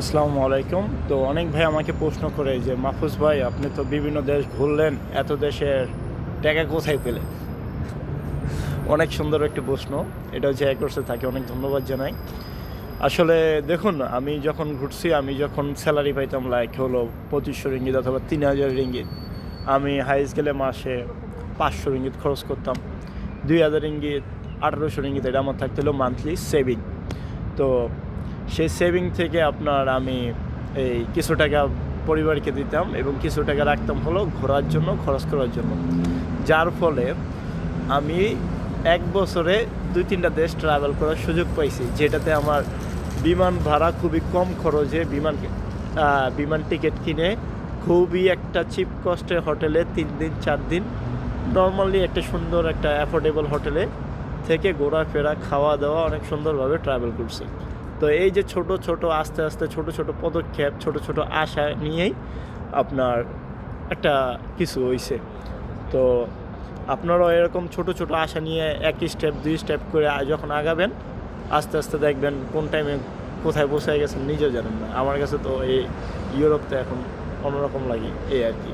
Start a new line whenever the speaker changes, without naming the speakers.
আসসালামু আলাইকুম। তো অনেক ভাই আমাকে প্রশ্ন করে যে মাহফুজ ভাই, আপনি তো বিভিন্ন দেশ ঘুরলেন, এত দেশের টাকা কোথায় পেলেন? অনেক সুন্দর একটি প্রশ্ন। এটা যে করছে তাকে অনেক ধন্যবাদ জানাই। আসলে দেখুন, আমি যখন ঘুরছি, আমি যখন স্যালারি পাইতাম লাইক হলো ২৫০০ রিঙ্গিত অথবা ৩,০০০ রিঙ্গিত, আমি হাইয়েস্ট গেলে মাসে ৫০০ রিঙ্গিত খরচ করতাম। ২,০০০ রিঙ্গিত, ১৮০০ রিঙ্গিত, এটা আমার থাকতে হলো মান্থলি সেভিং। তো সেই সেভিং থেকে আপনার আমি এই কিছু টাকা পরিবারকে দিতাম এবং কিছু টাকা রাখতাম হলো ঘোরার জন্য, খরচ করার জন্য। যার ফলে আমি ১ বছরে ২-৩টা দেশ ট্রাভেল করার সুযোগ পাইছি, যেটাতে আমার বিমান ভাড়া খুবই কম খরচে বিমান টিকিট কিনে খুবই একটা চিপ কস্টের হোটেলে ৩ দিন ৪ দিন নরমালি একটা সুন্দর একটা অ্যাফোর্ডেবল হোটেলে থেকে ঘোরাফেরা, খাওয়া দাওয়া অনেক সুন্দরভাবে ট্রাভেল করছি। তো এই যে ছোট, ছোট আস্তে, আস্তে ছোট, ছোট পদক্ষেপ, ছোট, ছোট আশা নিয়েই আপনার একটা কিছু হইছে। তো আপনারাও এরকম ছোট, ছোট আশা নিয়ে ১ স্টেপ ২ স্টেপ করে যখন আগাবেন, আস্তে, আস্তে দেখবেন কোন টাইমে কোথায় পৌঁছায় গেছেন নিজেও জানেন না। আমার কাছে তো এই ইউরোপ তো এখন অন্যরকম লাগে, এই আরকি।